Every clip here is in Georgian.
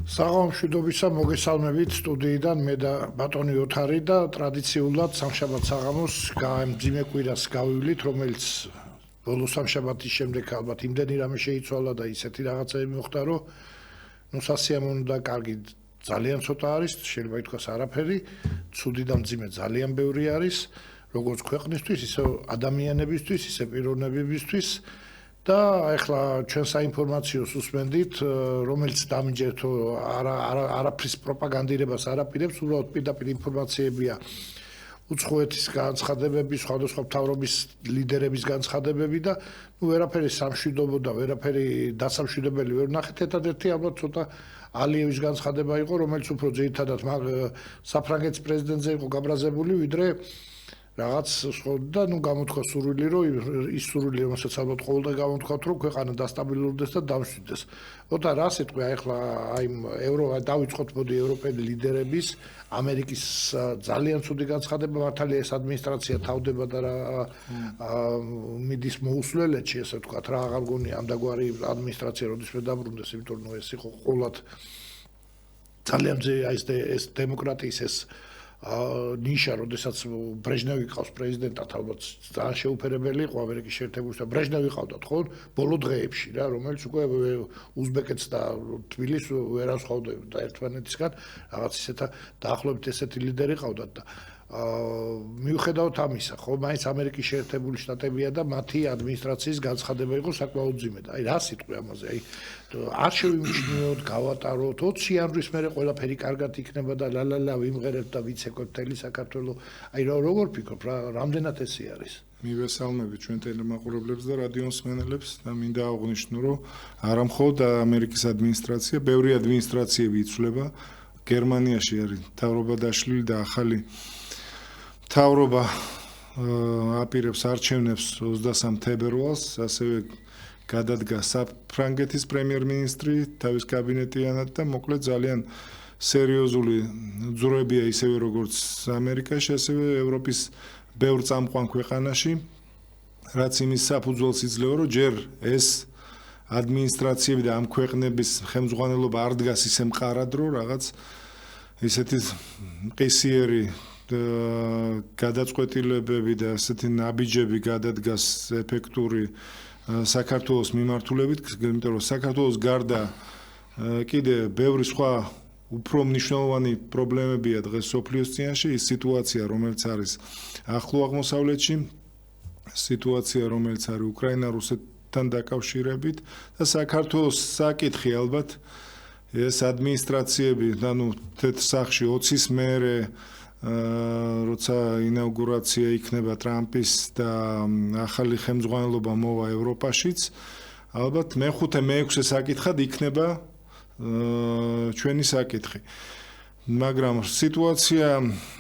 საღამომშვიდობისა მოგესალმებით სტუდიიდან მე და ბატონი ოთარი და ტრადიციულად სამშაბათ საღამოს მძიმე კვირას გავივლით, რომელიც ბოლო სამშაბათის შემდეგ ალბათ იმდენი რამე შეიცვალა და ისეთი რაღაცები მოხდა, რომ სასიამოვნო და კარგი ძალიან ცოტა არის, შეიძლება ითქვას არაფერი, ცუდი და მძიმე ძალიან ბევრი არის, როგორც ქვეყნისთვის, ისე ადამიანებისთვის, ისე პიროვნებებისთვის. და ახლა ჩვენ საინფორმაციოს უსმენდით, რომელიც დამჯერთო არაფრის პროპაგანდირებას არ აპირებს, უბრალოდ პირდაპირ ინფორმაციებია უცხოეთის განცხადებები, სხვადასხვა მთავრობის ლიდერების განცხადებები და ვერაფერი სამშვიდობო და ვერაფერი დასამშვიდებელი ვერ ნახეთ. ერთადერთი ალბათ ცოტა ალიევის განცხადება იყო, რომელიც უფრო ძირითადად საფრანგეთის პრეზიდენტზე იყო გაბრაზებული, ვიდრე რაღაც და გამოთქვა სურვილი, რომ ის სურვილი, რომელსაც ალბათ ყოველდღე გამოთქვათ, რომ ქვეყანა დასტაბილურდეს და დამშვიდდეს. ოდა რა სიტყვია ახლა დავიწყოთ მოდი ევროპელი ლიდერების, ამერიკის ძალიან ცუდი განცხადება, მართალია ეს ადმინისტრაცია თავდება და რა მიდის მოუსვლელეთში, ესე ვთქვათ, რა აღარ გონია ამდაგვარი ადმინისტრაცია როდისმე დაბრუნდეს, იმიტომ რომ ეს იყო ყოველად ძალიან ეს დემოკრატიის ეს ნიშა, როდესაც ბრეჟნევი ყავს პრეზიდენტად, ალბათ ძალიან შეუფერებელი იყო ამერიკის შეერთებული შტატები. ბრეჟნევი ყავდათ ხო ბოლო დღეებში რა, რომელიც უკვე უზბეკეთს და თბილისს ვერ ასხავდებოდა ერთმანეთისგან, რაღაც ისეთა დაახლოებით ესეთი ლიდერი ყავდათ და მიუხედავად ამისა, ხო, მაინც ამერიკის შეერთებული შტატებია და მათი ადმინისტრაციის განცხადება იყო საკმაოდ ძიმე და აი რა სიტყვი ამაზე, აი არ შევიმჩნიოთ, გავატაროთ 20 იანვრის მერე ყველაფერი კარგად იქნება და ლალალა ვიმღერებთ და ვიცეკოთ მთელი საქართველო. აი როგორ ფიქრობ, რამდენად ესე არის? მივესალმებით ჩვენ ტელემაყურებლებს და რადიო მსმენელებს და მინდა აღვნიშნო, რომ არა მხოლოდ ამერიკის ადმინისტრაცია, ბევრი ადმინისტრაციები იცვლება. გერმანიაში არის მთავრობა დაშლილი და ახალი მთავრობა აპირებს არჩევნებს 23 თებერვალს, ასევე გადადგა საფრანგეთის პრემიერ-მინისტრი თავის კაბინეტიანად და მოკლედ ძალიან სერიოზული ძვრებია ისევე როგორც ამერიკაში, ასევე ევროპის ბევრ წამყვან ქვეყანაში, რაც იმის საფუძველს იძლევა, რომ ჯერ ეს ადმინისტრაციები და ამ ქვეყნების ხელმძღვანელობა არ დგას ისე მყარად, რომ რაღაც ისეთი მყისიერი გადაწყვეტილებები და ასეთი ნაბიჯები გადადგას ეფექტური საქართველოს მიმართულებით, იმიტომ რომ საქართველოს გარდა კიდე ბევრი სხვა უფრო მნიშვნელოვანი პრობლემებია დღეს სოფლიოს წინაშე, ის სიტუაცია, რომელიც არის ახლო აღმოსავლეთში, სიტუაცია, რომელიც არის უკრაინა-რუსეთთან დაკავშირებით და საქართველოს საკითხი ალბათ ეს ადმინისტრაციები, ანუ თეთრ სახლში 20-ის მერე როცა ინაუგურაცია იქნება ტრამპის და ახალი ხელმძღვანელობა მოვა ევროპაშიც, ალბათ მე-5-მე-6 საკითხად იქნება ჩვენი საკითხი. მაგრამ სიტუაცია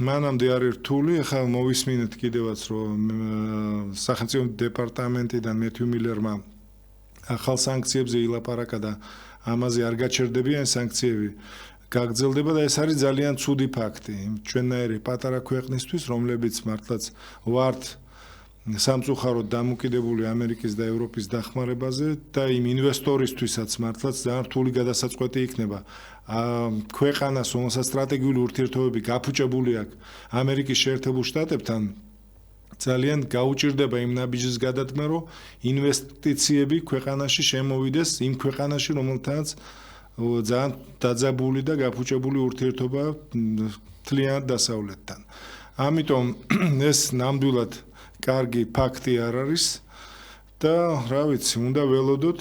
მანამდე არის რთული, ახლა მოვისმინეთ კიდევაც, რომ სახელმწიფო დეპარტამენტიდან მეთიუ მილერმა ახალ სანქციებზე ილაპარაკა და ამაზე არ გაჩერდებიან სანქციები. გაგრძელდება და ეს არის ძალიან ცუდი ფაქტი ჩვენნაირი პატარა ქვეყნისთვის, რომლებიც მართლაც ვართ სამწუხაროდ დამოკიდებული ამერიკის და ევროპის დახმარებაზე და იმ ინვესტორისთვისაც მართლაც ძალიან რთული გადასაწყვეტი იქნება. ქვეყანას, რომელსაც სტრატეგიული ურთიერთობები გაფუჭებული აქვს ამერიკის შეერთებულ შტატებთან, ძალიან გაუჭირდება იმ ნაბიჯის გადადგმა, რომ ინვესტიციები ქვეყანაში შემოვიდეს იმ ქვეყანაში, რომელთანაც ძალიან დაძაბული და გაფუჭებული ურთიერთობა მთლიანად დასავლეთთან. ამიტომ ეს ნამდვილად კარგი ფაქტი არ არის და რა ვიცი, უნდა ველოდოთ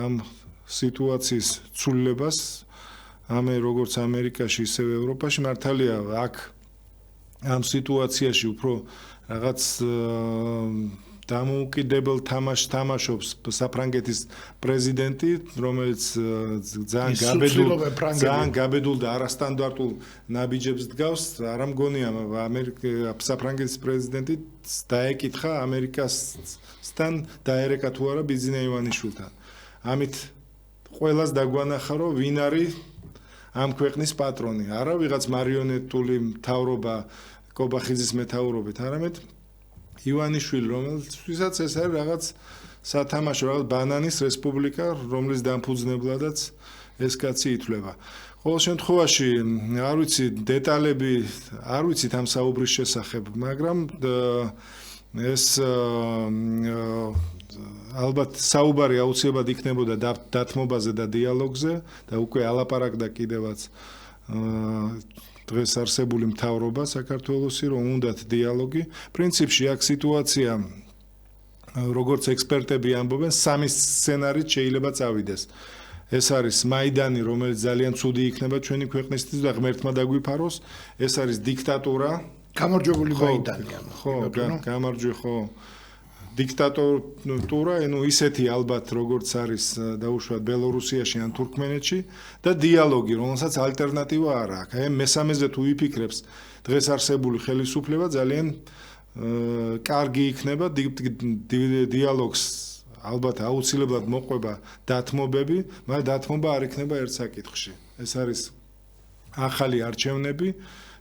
ამ სიტუაციის ცვლილებას, როგორც ამერიკაში, ისევე ევროპაში. მართალია აქ ამ სიტუაციაში უფრო რაღაც დამოუკიდებელ თამაშს თამაშობს საფრანგეთის პრეზიდენტი, რომელიც ძალიან გაბედულ და არასტანდარტულ ნაბიჯებს დგავს. არ მგონია საფრანგეთის პრეზიდენტი დაეკითხა ამერიკასთან დაერეკა თუ არა ბიძინა ივანიშვილთან. ამით ყველას დაგვანახა, რომ ვინ არის ამ ქვეყნის პატრონი. არა ვიღაც მარიონეტული მთავრობა კობახიძის მეთაურობით, არამედ ივანიშვილი, რომელსაც ეს არის რაღაც სათამაშო, რაღაც ბანანის რესპუბლიკა, რომლის დამფუძნებლადაც ეს კაცი ითვლება. ყოველ შემთხვევაში არ ვიცი დეტალები, არ ვიცით ამ საუბრის შესახებ, მაგრამ ეს ალბათ საუბარი აუცილებლად იქნებოდა დათმობაზე და დიალოგზე და უკვე ალაპარაკდა კიდევაც დღეს არსებული მთავრობა საქართველოსი, რომ უნდათ დიალოგი. პრინციპში აქ სიტუაცია, როგორც ექსპერტები ამბობენ, სამი სცენარით შეიძლება წავიდეს. ეს არის მაიდანი, რომელიც ძალიან ცუდი იქნება ჩვენი ქვეყნისთვის და ღმერთმა დაგვიფაროს. ეს არის დიქტატურა. გამარჯვებული მაიდანი. ხო, გამარჯვე, ხო. დიქტატურა, ისეთი ალბათ როგორც არის დაუშვათ ბელორუსიაში ან თურქმენეთში და დიალოგი, რომელსაც ალტერნატივა არ აქვს. აი მესამეზე თუ ვიფიქრებს, დღეს არსებული ხელისუფლება ძალიან კარგი იქნება დიალოგს ალბათ აუცილებლად მოყვება დათმობები, მაგრამ დათმობა არ იქნება ერთ საკითხში. ეს არის ახალი არჩევნები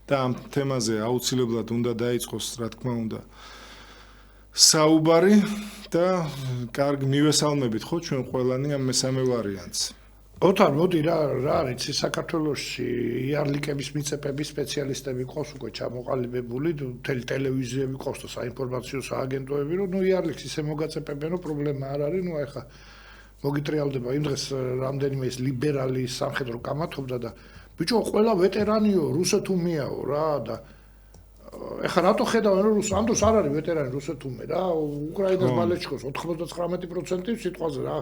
და ამ თემაზე აუცილებლად უნდა დაიწყოს, რა თქმა უნდა, საუბარი და კარგ მივესალმებით ხო ჩვენ ყველანი ამ მესამე ვარიანტს. ოთარ, მოდი რა არის საქართველოში იარლიკების მიწებების სპეციალისტები ყავს უკვე ჩამოყალიბებული, მთელი ტელევიზიები ყავს და საინფორმაციო სააგენტოები, რომ იარლიქს ისე მოგაწეპებენ, რომ პრობლემა არ არის, ეხა მოგიტრიალდება იმ დღეს რამდენიმე ეს ლიბერალი სამხედრო კამათობდა და ბიჭო, ყველა ვეტერანიო, რუსეთუმეაო რა და ეხლა რატო ხედავენ რომ ამ დროს არ არის ვეტერანი რუსეთუმე რა უკრაინას ბალეჩკოს 99% სიტყვაზე რა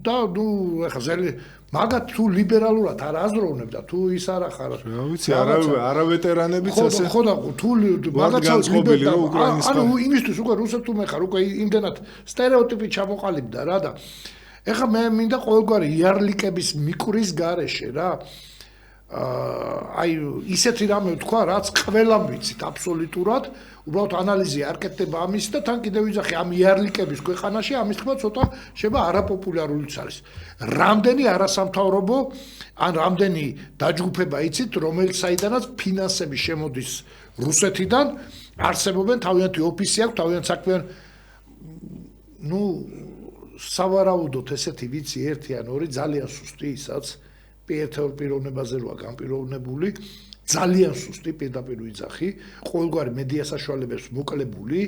და ნუ ეხლა ზელი მაგათ თუ ლიბერალურად არ აზროვნებდა თუ ის არ ახარ რა ვიცი არა ვეტერანებიც ასე ხო და თუ მაგაცაც ლიბერალი ანუ იმისთვის უკვე რუსეთუმე ხარ უკვე იმდენად სტერეოტიპი ჩამოყალიბდა რა და ეხლა მე მინდა ყოველგვარი იარლიკების მიკრის გარეშე რა აი ისეთი რამე ვთქვა, რაც ყველამ ვიცით აბსოლუტურად, უბრალოდ ანალიზი არ კეთდება ამის და თან კიდევ ვიძახი ამ იარლიკების ქვეყანაში ამის თქმა ცოტა შეიძლება არაპოპულარულიც არის. რამდენი არასამთავრობო ან რამდენი დაჯგუფება იცით, რომელიც საიდანაც ფინანსები შემოდის რუსეთიდან, არსებობენ თავიანთი ოფისი აქვს, თავიანთი საქმე ნუ სავარაუდოდ ესეთი ვიცი ერთი ან ორი ძალიან სუსტი ისაც ერთეულ პიროვნებაზე როა განპირობებული ძალიან სუსტი პირდაპირ ვიძახი ყოველგვარი მედია საშუალებებს მოკლებული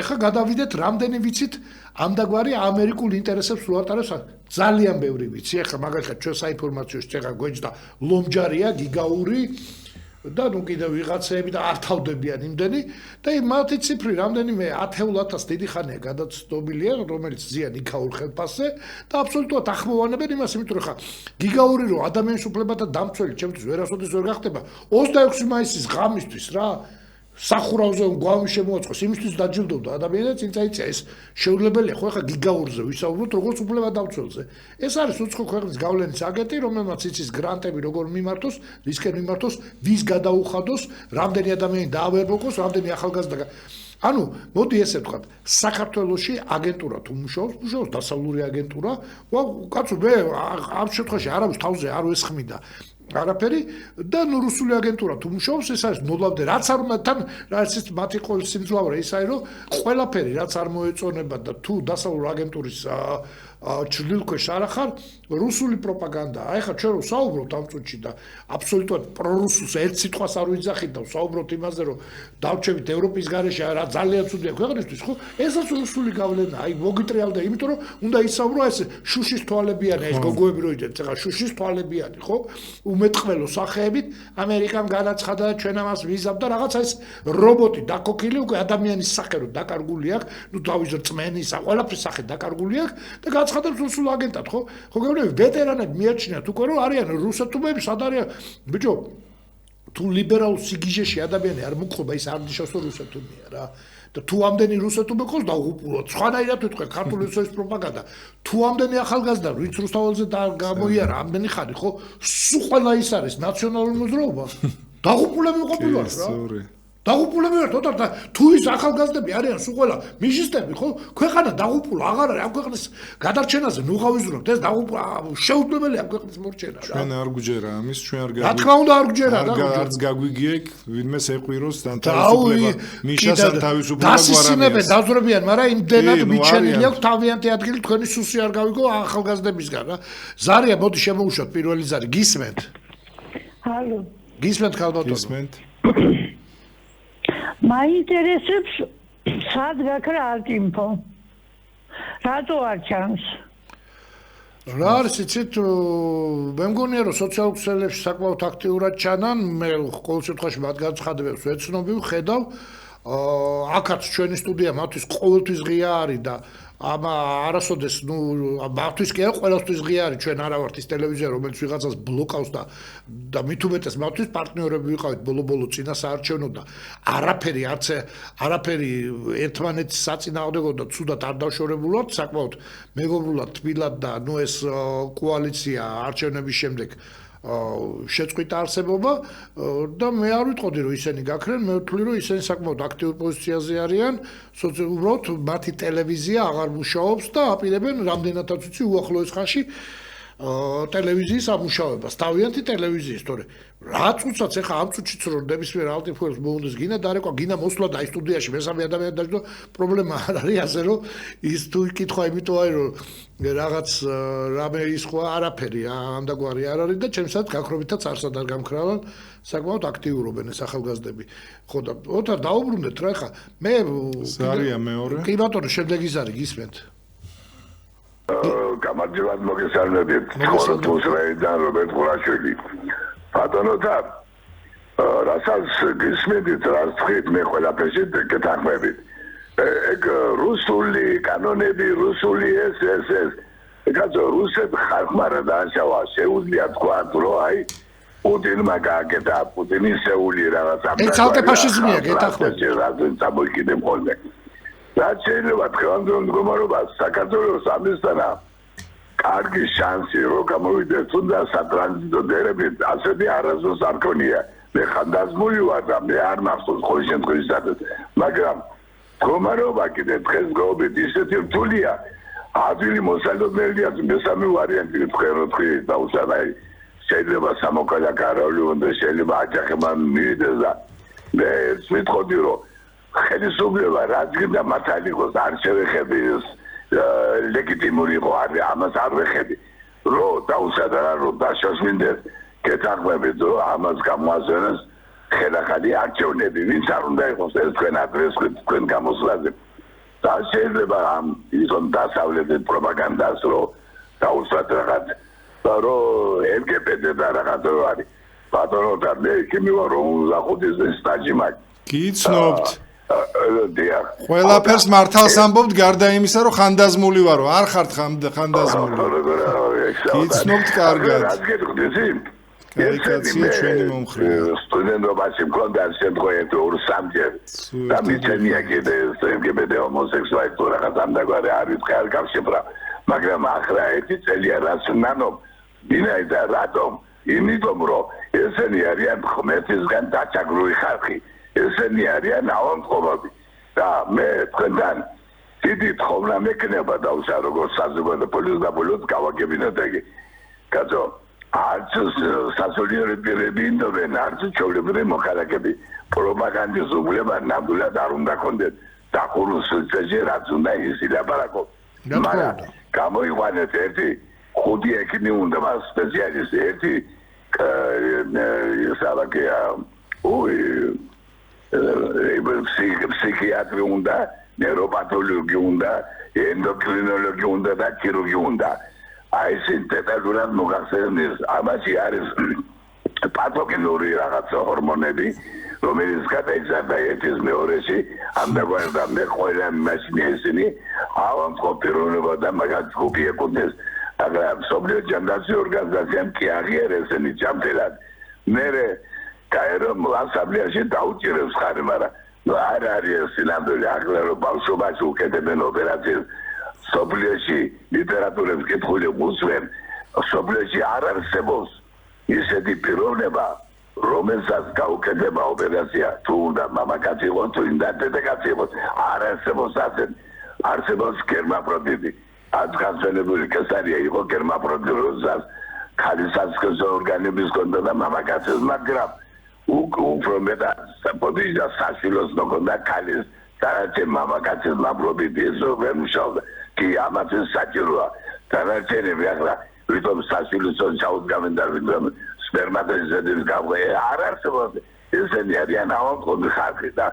ეხლა გადავიდეთ რამდენი ვიცით ამდაგვარი ამერიკულ ინტერესებს უარტარებს ძალიან ბევრი ვიცი ეხლა მაგალითად ჩვენ საინფორმაციო შეგა გვეჯდა ლომჯარია გიგაური და ნუ კიდევ ვიღაცები და არ თავდებიან იმდენი და მათი ციფრი რამდენიმე 10,000 დიდი ხანია გადაცნობილია რომელიც ზიან იქაურ ხელფასზე და აბსოლუტურად ახმოვანებენ იმას იმიტომ რომ ხა გიგაური რო ადამიანის უფლებათა დამცველი ჩემთვის ვერასოდეს ვერ გახდება 26 მაისის ღამისთვის რა სახურავზე გვამი შემოაწყოს იმისთვის დაჯილდოვდა ადამიანები წინ წაიწია ეს შეუძლებელია ხო ხა გიგაურზე ვისაუბროთ როგორც უფლება დამცველზე ეს არის უცხო ქვეყნის გავლენის აგენტი რომელმაც იცის გრანტები როგორ მიმართოს რისკენ მიმართოს ვის გადაუხადოს რამდენი ადამიანი დაავერბოკოს რამდენი ახალგაზრდა ანუ მოდი ესე ვთქვათ საქართველოში აგენტურა თუ მუშაობს დასავლური აგენტურა კაცო მე ამ შემთხვევაში არავის თავზე არ ვესხმიდა არაფერი და ნუ რუსული აგენტურა თუ მუშაობს ეს არის ნოლავდე რაც არ თან რაც ის მათი ყოველ სიმძლავრე ის არის რომ ყველაფერი რაც არ მოეწონება და თუ დასავლურ აგენტურის ჩრდილქვეშ არ ახარ რუსული პროპაგანდა აი ხა ჩვენ რომ საუბრობთ ამ წუთში და აბსოლუტურად პრორუსულს ერთ სიტყვას არ ვიძახით და საუბრობთ იმაზე რომ დავჩევით ევროპის გარეშე რა ძალიან ცუდია ქვეყნისთვის ხო ესაც რუსული გავლენა აი მოგიტრიალდა იმიტომ რომ უნდა ისაუბრო ეს შუშის თვალებიანი ეს გოგოები რო იდეთ ეხა შუშის თვალებიანი ხო უმეტყველო სახეებით ამერიკამ განაცხადა და ჩვენ ამას ვიზავთ და რაღაცა ეს რობოტი დაკოქილი უკვე ადამიანის სახე რო დაკარგული აქვს ნუ დავიზრ წმენისა ყველაფრის სახე დაკარგული აქვს და გაცხადებს რუსულ აგენტად ხო ხო გეუბნები ვეტერანები მიაჩნიათ უკვე რომ არიან რუსეთუმეები სად არიან ბიჭო თუ ლიბერალურ სიგიჟეში ადამიანი არ მოგხობა ის არ ნიშნავს რომ რუსეთუმეა რა და თუ ამდენი რუსეთუმე ყავს დაღუპულოთ სხვანაირად ვიტყვი ქართული რუსეთის პროპაგანდა თუ ამდენი ახალგაზრდა ვინც რუსთაველზე გამოიარა ამდენი ხანი ხო სულ ყველა ის არის ნაციონალური მოძრაობა დაღუპულები ყოფილვართ რა დაღუპულები ვართ ოთარ და თუ ის ახალგაზრდები არიან სულ ყველა მიჟისტები ხო ქვეყანა დაღუპულა აღარ არის ამ ქვეყნის გადარჩენაზე ნუ გავიზრუნოთ ეს დაღუპულა შეუძლებელია ამ ქვეყნის მორჩენა ჩვენ არ გვჯერა ამის ჩვენ არ რა თქმა უნდა არ გვჯერა არც გაგვიგიեք ვინმე ეყვიროს თავისუფლება მიშასა თავისუფლება დასისინებენ დაძვრებიან მაგრამ იმდენად მიჩენილი აქვს თავიანთი ადგილი თქვენი სუსი არ გავიგო ახალგაზრდებისგან რა ზარია მოდი შემოუშვათ პირველი ზარი გისმენთ Hallo. გისმენთ ხალბატონო გისმენთ მაინტერესებს სად გაქრა ალტინფო? რატო არ ჩანს? რა არის იცით მე მგონია რომ სოციალურ ქსელებში საკმაოდ აქტიურად ჩანან მე ყოველ შემთხვევაში მათ განცხადებებს ვეცნობი ვხედავ აქაც ჩვენი სტუდია მათთვის ყოველთვის ღია არის და ამა არასოდეს ნუ მათთვის კი არა ყველასთვის ღია არის ჩვენ არა ვართ ის ტელევიზია რომელიც ვიღაცას ბლოკავს და მით უმეტეს მათთვის პარტნიორები ვიყავით ბოლო წინა საარჩევნო და არაფერი ერთმანეთის საწინააღმდეგო და ცუდად არ დავშორებულად საკმაოდ მეგობრულად თბილად და ნუ ეს კოალიცია არჩევნების შემდეგ შეწყვიტა არსებობა და მე არ ვიტყოდი რომ ისინი გაქრენ მე ვთვლი რომ ისინი საკმაოდ აქტიურ პოზიციაზე არიან უბრალოდ მათი ტელევიზია აღარ მუშაობს და აპირებენ რამდენადაც ვიცი უახლოეს ხანში ტელევიზიის ამუშავებას თავიანთი ტელევიზიის თორე რაც უცაც ეხა ამ წუთშიც რომ ნებისმიერ ალტიფუელს მოუნდეს გინა დარეკვა გინა მოსვლა და აი სტუდიაში მესამე ადამიანი დაждო პრობლემა არ არის ასე რომ ის თუ იკითხვა იმიტომ არის რომ რაღაც რამე ის ხო არაფერი ამდაგვარი არ არის და ჩემსაც გაქრობითაც არსად არ გამქრალან საკმაოდ აქტიურობენ ეს ახალგაზრდები ხო და ოთარ დაუბრუნდეთ რა ხა მე ზარია მეორე კი ბატონო შემდეგ ის არის გისმენთ გამარჯვებად მოგესალმებით ხოლმე რაიდან რობერტ ყურაშვილი ბატონოთა რასაც გისმენთ რაც თქვით მე ყველაფერში გეთანხმებით ეგ რუსული კანონები რუსული ეს ეგაც რუსეთ ხალხმა რა დააშავა შეუძლია თქვა რომ აი პუტინმა გააკეთა პუტინის შეული რაღაც ეს ცალკე ფაშიზმია გეთანხმებით რაღაც წამოიკიდე ხოლმე რაც შეიძლება დღევანდელ მდგომარეობას საქართველოს ამისთანა კარგი შანსი რომ გამოვიდეს თუნდაც სატრანზიტო დერებით ასეთი არასდროს არ ქონია მე ხანდაზმული ვარ და მე არ მახსოვს ყოველ შემთხვევაში მაგრამ მდგომარეობა კიდე დღესდღეობით ისეთი რთულია ადვილი მოსალოდნელია მესამე ვარიანტი თქვი დაუსადა შეიძლება სამოქალაქო არული უნდა შეიძლება აჯახება მივიდეს და მე ეს მithodi რომ ხელისუფლება რაც გინდა მართალი იყოს არ შევეხები ლეგიტიმური იყო არის ამას არ ვეხები რომ დაუსადა რომ დაშოშმინდეს გეთანხმებით რომ ამას გამოაზრეს ხელახალი არჩევნები ვინც არ უნდა იყოს ეს თქვენ ადრეს თქვენ გამოსვლაზე და შეიძლება ამ ison დასავლეთის პროპაგანდას რომ დაუსადა რაღაც რომ LGBT და რაღაც რო არის ბატონო და მე kimi ვარ რომ ლახოდის სტაჟი მაქვს გიცნობთ ყველაფერს მართალს ამბობთ გარდა იმისა რომ ხანდაზმული ვარო არ ხართ ხანდაზმული გიცნობთ კარგად კაიკაცია ჩვენი მომხრეა სტუდენტობაში მქონდა შემთხვევით ორ სამჯერ და მიცემია კიდე LGBT ჰომოსექსუალი თუ რაღაც ამდაგვარი არის ხარ გავშებრა მაგრამ ახლა ერთი წელია რაც ნანო ბინაიდა რატომ იმიტომ რომ ესენი არიან ხმეთისგან დაჩაგრული ხალხი ესენი არიან ავადმყოფები და მე თქვენთან დიდი თხოვნა მექნება და უშა როგორც საზოგადო პოლიტიკა გავაგებინოთ ეგ კაცო არც სასულიერო პირები ინდობენ არც ჩვეულებრივი მოქალაქეები პროპაგანდის უგლება ნამდვილად არ უნდა კონდეთ დახურულ სოციალში რაც უნდა ისილაპარაკო მაგრამ გამოიყვანეთ ერთი ხუთი ექიმი უნდა მას სპეციალისტი ერთი ისალაკია ფსიქიატრი უნდა ნეიროპათოლოგი უნდა ენდოკრინოლოგი უნდა და ქირურგი უნდა აი ეს დეტალურად მოგახსენებს ამაში არის პათოგენური რაღაც ჰორმონები რომელიც გადაიზარდა ერთის მეორეში ამდაგვარი და მე ყველა მასინი ესენი ავადმყოფობა და მაგაც გუპი ეკუთვნის მაგრამ სოფლიო ჯანდაცვის ორგანიზაციამ კი აღიარეს ესენი ჯამთელად მე გაერო ასამბლეაში დაუჭირებს ხარი მაგრამ არ არის სინამდვილე ახლა რომ ბავშვობაში უკეთებენ ოპერაციას სოფლიოში ლიტერატურებს კითხული მუსლიმ სოფლიოში არ არსებობს ისეთი პიროვნება რომელსაც გაუკეთება ოპერაცია თუ უნდა მამაკაცი იყოს თუ უნდა დედაკაცი იყოს არ არსებობს ასეთ არსებობს გერმაპროდიტი აცგასწრებული კესარია იყო გერმაპროდიტი როდესაც ქალის სასქესო ორგანების კონდა და მამაკაცის მაგრამ უფრო მეტად პოდიჟა საშილოს ნოქონდა ქალის დანარჩენ მამაკაცის მამპროდიტი ესო ვერ მუშაობდა კი ამაც საჭიროა დანარჩენები ახლა ვიტომ საშილოსო ჩაუდგამენ და ვიტომ სპერმატოზოიდის გავე არ არსებობს ესენი არიან ავანტყოფი ხალხი და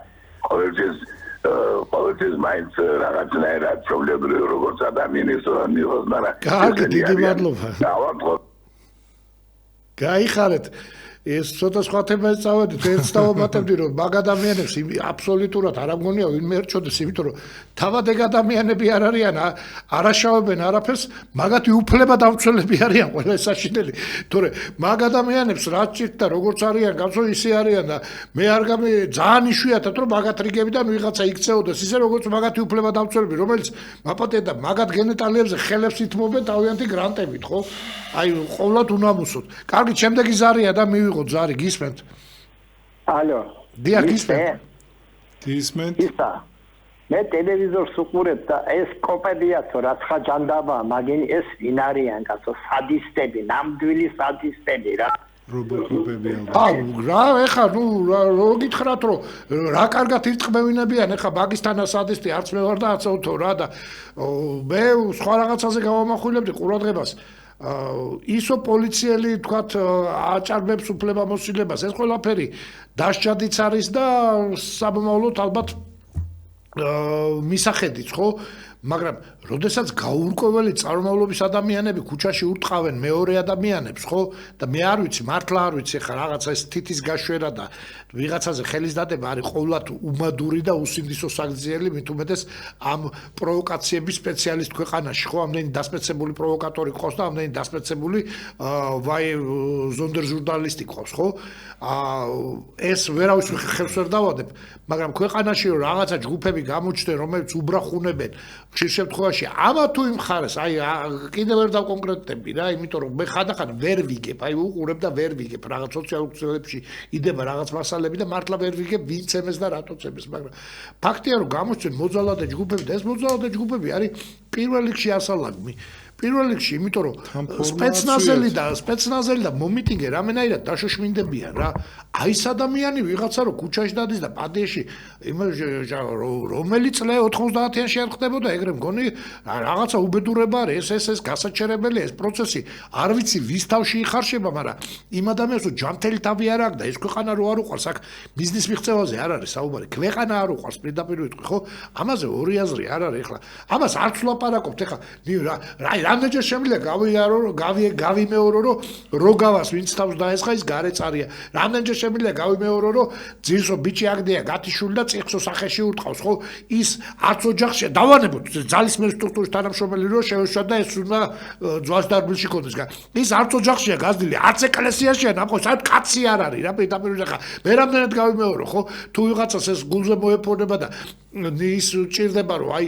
ყოველთვის მაინც რაღაცნაირად ჩვეულებრივ როგორც ადამიანის ნიოს მაგრამ კარგი დიდი მადლობა გაიხარეთ ეს ცოტა სხვა თემა წავედით ერთს დავამატებდი რომ მაგ ადამიანებს აბსოლუტურად არ ამგონია ვინმე ერჩოდეს იმიტომ რომ თავად ეგ ადამიანები არ არიან არაშავებენ არაფერს მაგათი უფლება დამცველები არიან ყველა საშინელი თორე მაგ ადამიანებს რაც ჭირდა როგორც არიან გასო ისე არიან და მე არ გამი ძალიან იშვიათად რომ მაგათ რიგებიდან ვიღაცა იქცეოდეს ისე როგორც მაგათი უფლება დამცველები რომელიც მაპატია და მაგათ გენეტალიებზე ხელებს ითმობენ თავიანთი გრანტებით ხო აი ყოვლად უნამუსოდ კარგი შემდეგი ზარია და ზარი გისმენთ? ალო. დიახ გისმენთ. გისმენთ? ისა. მე ტელევიზორს უყურებ და ეს კოპედიაცო რაც ხაჯანდაბა, მაგენი ეს ვინ არიან კაცო? სადისტები, ნამდვილი სადისტები რა. რობოტები ალბათ. რა ეხა ნუ რო გითხრათ რომ რა კარგად ირწმევინებიან ეხა მაგისთანა სადისტი არც მე ვარ და აცოთო რა და მე სხვა რაღაცაზე გავამახვილებდი ყურადღებას ისო პოლიციელი თქვათ აჭარბებს უფლებამოსილებას ეს ყველაფერი დასჯადიც არის და საბმავლოდ ალბათ მისახედიც ხო მაგრამ როდესაც გაურკვეველი წარმომავლობის ადამიანები ქუჩაში ურტყავენ მეორე ადამიანებს ხო და მე არ ვიცი მართლა არ ვიცი ხა რაღაცა ეს თითის გაშვერა და ვიღაცაზე ხელის დადება არის ყოვლად უმადური და უსინდისო საგრძელი მით უმეტეს ამ პროვოკაციების სპეციალისტ ქვეყანაში ხო ამდენი დასპეცებული პროვოკატორი ყავს და ამდენი დასპეცებული ვაი ზონდერჟურნალისტი ყავს ხო ეს ვერავის ხელს ვერ დავადებ მაგრამ ქვეყანაში რაღაცა ჯგუფები გამოჩნდნენ რომელიც უბრახუნებენ ხშირ შემთხვევაში ამა თუ იმ ხარეს აი კიდევ ვერ დავკონკრეტები რა იმიტომ რომ მე ხანდახან ვერ ვიგებ აი უყურებ და ვერ ვიგებ რაღაც სოციალურ ქსელებში იდება რაღაც მასალები და მართლა ვერ ვიგებ ვინც ემეს და რატოც ემეს მაგრამ ფაქტია რომ გამოჩნდნენ მოძალადე ჯგუფები და ეს მოძალადე ჯგუფები არის პირველ რიგში ასალაგმი პირველ რიგში იმიტომ რომ სპეცნაზელი და მომიტინგე რამენაირად დაშოშმინდებიან რა აი ეს ადამიანი ვიღაცა რომ ქუჩაში დადის და პადიაში რომელი წლე 90-იანში არ ხდებოდა ეგრე მგონი რაღაცა უბედურება არის ეს გასაჩერებელი ეს პროცესი არ ვიცი ვის თავში იხარშება მაგრამ იმ ადამიანს ჯანმრთელი თავი არ აქვს და ეს ქვეყანა რო არ უყარს აქ ბიზნეს მიღწევაზე არ არის საუბარი ქვეყანა არ უყარს პირდაპირ ვიტყვი ხო ამაზე ორი აზრი არ არის ახლა ამას არც ვლაპარაკობთ ახლა რამდენჯერ შემიძლია გავიმეორო რომ როგავას ვინც თავს დაესხა ის გარეწარია რამდენჯერ შემიძლია გავიმეორო რომ ძირსო ბიჭი აგდია გათიშული და წიხსო სახეში ურტყავს ხო ის არც ოჯახში დავანებოთ ძალისმიერ სტრუქტურის თანამშრომელი რო შევეშვა და ეს უნდა ძვას დარბილში ქონდეს ის არც ოჯახშია გაზრდილი არც ეკლესიაშია ნახო საერთოდ კაცი არ არის რა პირდაპირ ახლა მე რამდენად გავიმეორო ხო თუ ვიღაცას ეს გულზე მოეფორდება და ის ჭირდება რომ აი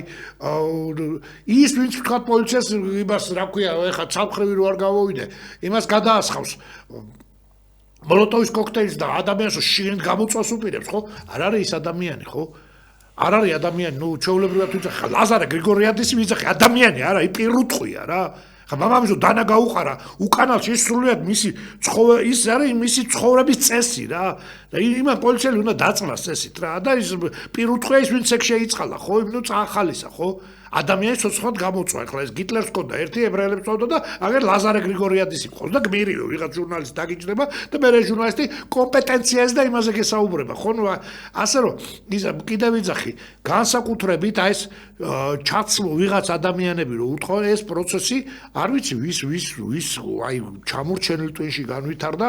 ის ვინც თქვა პოლიციას იმას რა ქვია ეხა ცალმხრივი რო არ გავოვიდე იმას გადაასხავს მოლოტოვის კოქტეილს და ადამიანს შიგნით გამოწვას უპირებს ხო არ არის ის ადამიანი ხო არ არის ადამიანი ნუ ჩვეულებრივად ვიძახი ლაზარე გრიგორიადისი ვიძახი ადამიანი არა იპირუთხია რა ხა მამამისო დანა გაუყარა უკანალში ის სრულიად მისი ის არის მისი ცხოვრების წესი რა და იმან პოლიციელი უნდა დაწნას წესით რა და ის პირუთხია ის ვინც ეგ შეიწყალა ხო ნუ წაახალისა ხო ადამიანის ცოცხლად გამოწვა ახლა ეს გიტლერს ყოდა ერთი ებრაელებს წავდა და აგერ ლაზარე გრიგორიადისი ყავს და გმირიო ვიღაც ჟურნალისტი დაგიჭდება და მე ჟურნალისტი კომპეტენციას და იმაზე გესაუბრება ხო ნუ ასე რომ ის კიდევ ვიძახი განსაკუთრებით აი ეს ჩაცმულ ვიღაც ადამიანები რო უთხოვენ ეს პროცესი არ ვიცი ვის აი ჩამორჩენილ ტვინში განვითარდა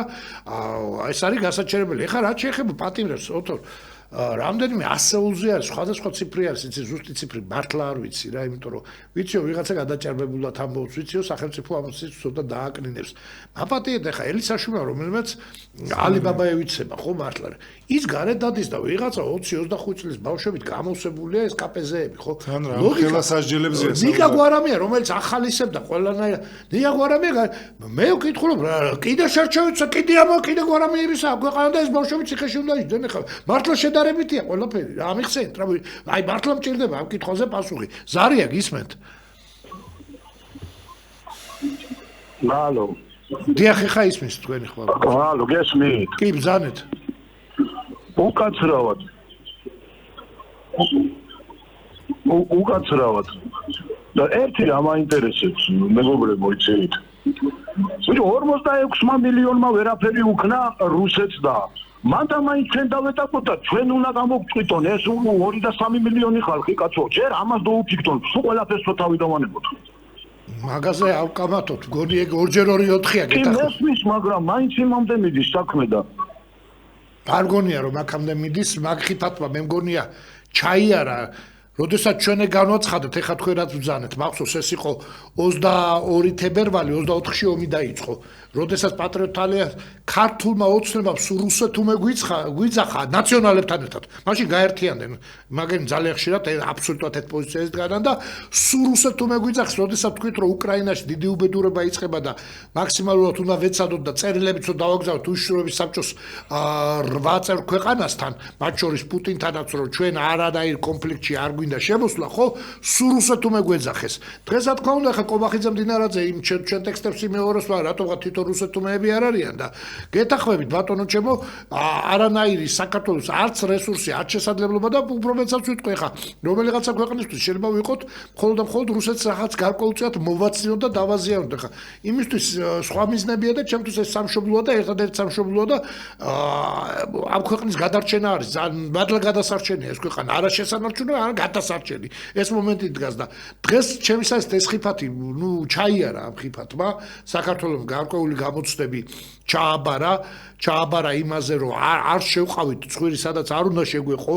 ეს არის გასაჩერებელი ეხლა რაც შეეხება პატიმრებს ოთო რამდენიმე ასეულზე არის, სხვადასხვა ციფრი არის, იცი ზუსტი ციფრი მართლა არ ვიცი რა, იმიტომ რომ ვიციო ვიღაცა გადაჭარბებულად ამბობს, ვიციო სახელმწიფო ამას ცოტა დააკნინებს. აპატიეთ ახლა ელისაშვილმა რომელმაც ალიბაბაევიცება ხო მართლა. ის გარეთ დადის და ვიღაცა 20-25 წლის ბავშვებით გამოსებულია ეს კაპეზეები, ხო? თან რა ხელას ასჯელებზეა. ნიკა გვარამია, რომელიც ახალისებდა ყველანაირად. ნიკა გვარამია, მე ვკითხულობ რა, კიდე შერჩევიცა, კიდე ამა, კიდე გვარამიერისა, ქვეყანა და ეს ბავშვები ციხეში უნდა იჯდნენ ახლა. მართლა შედარებითია ყველაფერი, რა მიხსენით, რა აი მართლა მჭირდება ამ კითხვაზე პასუხი. ზარია გისმენთ? ალო. დიახ, ხა ისმის თქვენი ხვალ. ალო, გესმით? კი, ბრძანეთ. უკაცრავად. უკაცრავად. და ერთი რა მაინტერესებს, მეგობრებო, იცით? ვიდრე 46 მილიონმა ვერაფერი უქნა რუსეთს და მანდა მაინც ჩვენ დავეტაკოთ და ჩვენ უნდა გამოვწყვიტონ ეს 2 და 3 მილიონი ხალხი, კაცო, ჯერ ამას დაუფიქრონ, სულ ყველაფერს თავი დავანებოთ. მაგაზე ავკამათოთ, გონი ეგ 2x2 4-ია კი გეთახო. მესმის, მაგრამ მაინც იმამდე მიდის საქმე და არ გონია რომ აქამდე მიდის, მაგ ხიფათმა მე მგონია ჩაიარა, როდესაც ჩვენე განვაცხადეთ, ეხა თქვენ რაც ბრძანეთ, მახსოვს ეს იყო 22 თებერვალი, 24-ში ომი დაიწყო. როდესაც პატრიოტთა ალიანსი ქართულმა ოცნებამ სულ რუსეთუმე გვიძახა ნაციონალებთან ერთად. მაშინ გაერთიანდნენ, მაგრამ ძალიან ხშირად აბსოლუტურად ერთ პოზიციაზე დგანან და სულ რუსეთუმე გვიძახს, როდესაც თქვით რომ უკრაინაში დიდი უბედურება იწყება და მაქსიმალურად უნდა ვეცადოთ და წერილებიც რომ დავაგზავნოთ უშუალოდ საბჭოს 8 წევრ ქვეყანასთან, მათ შორის პუტინთანაც რომ ჩვენ არანაირ კონფლიქტში არ გვინდა შემოსვლა, ხო? სულ რუსეთუმე გვეძახეს. დღეს რა თქმა უნდა, ხა კობახიძე მდინარაძე იმ ჩვენ ტექსტებს იმეორებს, რატოღა თვითონ რუსეთუმეები არ არიან და გეთახმებით ბატონო ჩემო, არანაირი საქართველოს არც რესურსი, არც შესაძლებლობა და უბრალოდაც ვიტყვი ხა, რომელიღაცა ქვეყნისთვის შეიძლება ვიყოთ მხოლოდ რუსეთს რაღაც გარკვეულწილად მოვაცნიოთ და დავაზიანოთ ხა. იმისთვის სხვა მიზნებია და ჩემთვის ეს სამშობლოა და ერთადერთი სამშობლოა და ამ ქვეყნის გადარჩენა არის, ძალიან მადლა გადასარჩენია ეს ქვეყანა, არა შესანარჩუნო, არა გადასარჩენი. ეს მომენტი დგას და დღეს ჩემისას ეს ხიფათი, ჩაიარა ამ ხიფათმა საქართველოს გარკვეული გამოცდები ჩააბარა იმაზე რომ არ შევყავით ცხვირი სადაც არ უნდა შეგვეყო,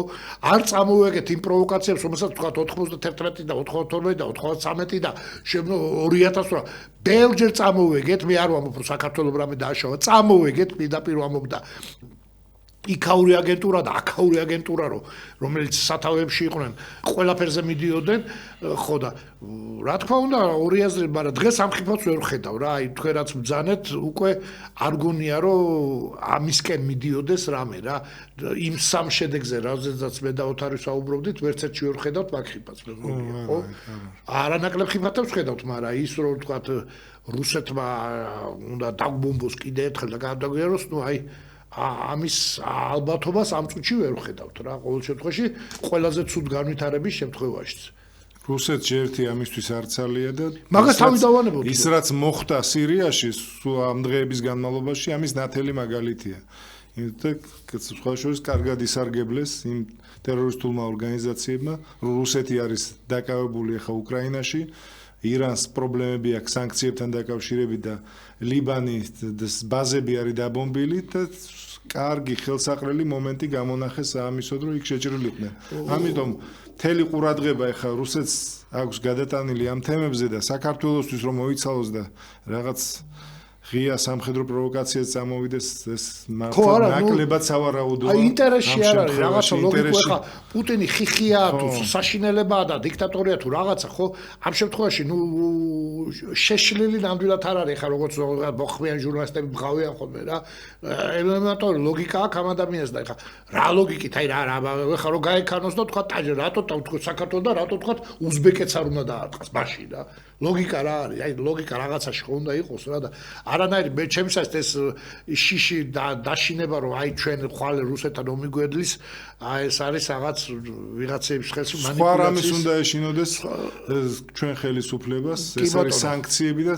არ წამოვეგეთ იმ პროვოკაციებს, რომელსაც თქვა 91 და 92 და 93 და 2008 ბევრჯერ წამოვეგეთ, მე არ ვამბობ რომ საქართველოს რამე დააშავა, წამოვეგეთ პირდაპირ ვამბობ და იქაური აგენტურა და აქაური აგენტურა რომელიც სათავეებში იყვნენ ყველაფერზე მიდიოდნენ ხო და რა თქმა უნდა ორი აზრი მაგრამ დღეს ამ ხიფათს ვერ ხედავ რა აი თქვენ რაც ბძანეთ უკვე არ გონია რომ ამისკენ მიდიოდეს რამე რა იმ სამ შედეგზე რაზეც მე და ოთარი საუბრობდით ვერც ერთში ვერ ხედავთ მაგ ხიფათს მე მგონია ხო არანაკლებ ხიფათებს ხედავთ მაგრამ ის რომ ვთქვათ რუსეთმა უნდა დაგვბომბოს კიდე ერთხელ და გადაგვიაროს ნუ აი ამის ალბათობას ამ წუთში ვერ ვხედავთ რა ყოველ შემთხვევაში ყველაზე ცუდ განვითარების შემთხვევაშიც რუსეთში ერთი ამისთვის არცალია და მაგას თავი დავანებოთ ის რაც მოხდა სირიაში ამ დღეების განმავლობაში ამის ნათელი მაგალითია იმიტომ სხვა შორის კარგად ისარგებლეს იმ ტერორისტულმა ორგანიზაციებმა რუსეთი არის დაკავებული ახლა უკრაინაში ირანს პრობლემები აქვს სანქციებთან დაკავშირებით და ლიბანის ბაზები არის დაბომბილი და კარგი ხელსაყრელი მომენტი გამონახეს ამისოდ რომ იქ შეჭრილიყვნენ. ამიტომ მთელი ყურადღება ახლა რუსეთს აქვს გადატანილი ამ თემებზე და საქართველოსთვის რომ მოიცალოს და რაღაც ღია სამხედრო პროვოკაციას წამოვიდეს ეს მართლა ნაკლებად სავარაუდოა. აი ინტერესში არ არის რაღაცა ლოგიკა ხა პუტინი ხიხია თუ საშინელებაა და დიქტატორია თუ რაღაცა ხო ამ შემთხვევაში ნუ შეშლილი ნამდვილად არ არის ხა როგორც მოხმიან ჟურნალისტები მღავიან ხოლმე რა ელემენტური ლოგიკა აქვს ამ ადამიანს და ხა რა ლოგიკით აი რა ხა რო გაეკანოს და თქვა ტაჯი რატო თქვა საქართველოს და რატო თქვა უზბეკეთს არ უნდა დაარტყას მაშინ რა ლოგიკა რა არის აი ლოგიკა რაღაცაში ხო უნდა იყოს რა და არანაირი მე ჩემსაც ეს შიში დაშინება რომ აი ჩვენ ხვალ რუსეთთან ომი გვედლის აი ეს არის რაღაც ვიღაცების ხელში მანიპულაციის სხვა რამის უნდა ეშინოდეს ჩვენ ხელისუფლებას ეს არის სანქციები და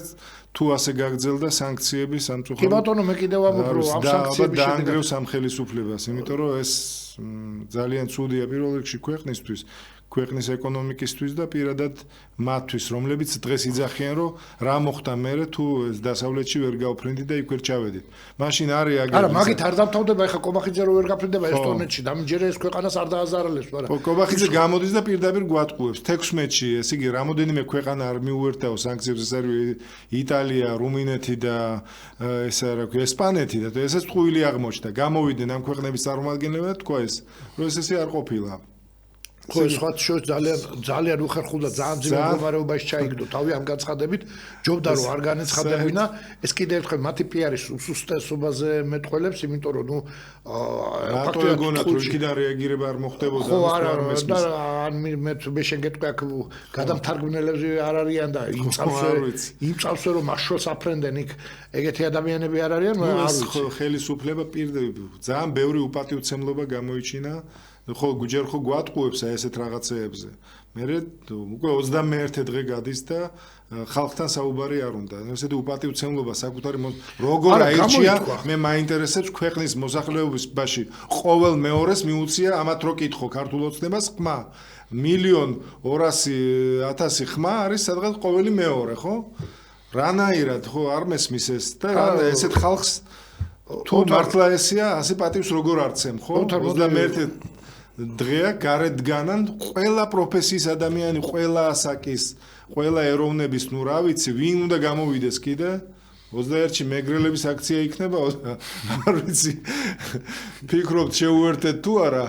თუ ასე გაგრძელდა სანქციები სამწუხაროდ კი ბატონო მე კიდევ ვამბობ რომ ამ სანქციების დაანგრევს ამ ხელისუფლებას იმიტომ რომ ეს ძალიან ცუდია პირველ რიგში ქვეყნისთვის ქვეყნის ეკონომიკისთვის და პირადად მათთვის, რომლებიც დღეს იძახიან, რომ რა მოხდა მერე თუ დასავლეთში ვერ გავფრინდით და იქ ვერ ჩავედით. მაშინ არის აგერ. არა, მაგით არ დამთავრდება, ეხა კობახიძე რო ვერ გაფრინდება ესტონეთში, დამჯერე ეს ქვეყანას არ დააზარალებს, მაგრამ კობახიძე გამოდის და პირდაპირ გვატყუებს 16-ში, ესე იგი, რამოდენიმე ქვეყანა არ მიუერთდაო სანქციებს, ეს არის იტალია, რუმინეთი და ესა რა ქვია, ესპანეთი და ესეც ტყუილი აღმოჩნდა. გამოვიდნენ ამ ქვეყნების წარმომადგენლები და თქვა ეს, რომ ესე არ ყოფილა. ხო, სხვა შოც ძალიან უხერხულა, ძალიან ძიმე მდგომარეობაში ჩაიგდო თავი ამ განცხადებით, ჯობდა რომ არ განეცხადებინა, ეს კიდევ ერთხელ მათი პიარის უსუსტესობაზე მეტყველებს, იმიტომ რომ ნუ რატო ეგონათ რომ იქიდან რეაგირება არ მოხდებოდა ხო, არა, და მე შენ გეტყვი აქ გადამთარგმნელები არ არიან და იმ წავსე რომ მაშოს აფრენდენ იქ ეგეთი ადამიანები არ არიან, არ ვიცი. ხელისუფლება პირდაპირ ძალიან ბევრი უპატივცემლობა გამოიჩინა ხო ჯერ ხო გვატყუებს ესეთ რაღაცეებზე. მერე უკვე 21 დღე გადის და ხალხთან საუბარი არ უნდა. ესეთი უპატივცემლობა საკუთარი როგორ აირჩია, მე მაინტერესებს ქვეყნის მოსახლეობაში ყოველ მეორეს მიუწია ამათ რო კითხო ქართულ ოცნებას ხმა. 1,200,000 ხმა არის სადღაც ყოველი მეორე, ხო? რანაირად ხო არ მესმის ეს და ესეთ ხალხს თუ მართლა ესია, ასე პატივს როგორ არცემ, ხო? 21 დღეა გარეთ დგანან ყველა პროფესიის ადამიანი, ყველა ასაკის, ყველა ეროვნების, ნუ რა ვიცი, ვინ უნდა გამოვიდეს კიდე? 21-ში მეგრელების აქცია იქნება, არ ვიცი. ფიქრობთ შეუერთეთ თუ არა?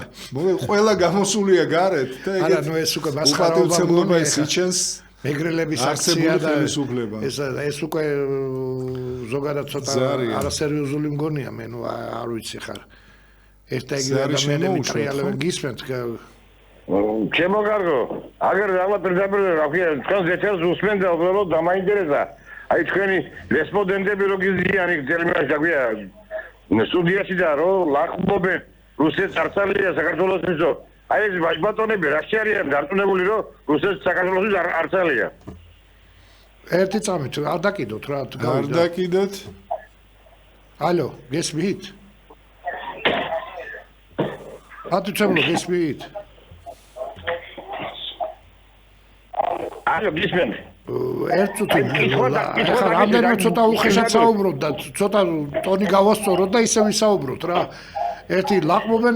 ყველა გამოსულია გარეთ და არა, ნუ ეს უკვე მასხარაობა იჩენს მეგრელების აქცია და ეს უკვე ზოგადად ცოტა არასერიოზული მგონია, მე ნუ არ ვიცი ხარ. Este ადამიანები ტრიალებენ გისმენთ ჩემო კარგო აგერ რაღაც პრინციპი თქვენს ეთერს უსმენ და უბრალოდ დამაინტერესა აი თქვენი რესპონდენტები რო გიზიან იქ თელმაში დაგვია სტუდიაში და რო ლახმობენ რუსეთს არცალია საქართველოსისო აი ეს ბატონები რა შეარიან დარწმუნებული რომ რუსეთს საქართველოსის არცალია ერთი წამით არ დაკიდოთ რა არ დაკიდოთ ალო გესმით ატუჩემლო გესმით? ალო გისმენ. ერთ წუთი. ეხლა რამდენიმე ცოტა უხეშად საუბრობ და ცოტა ტონი გავასწოროთ და ისე ვისაუბროთ რა. ერთი ლაყმობენ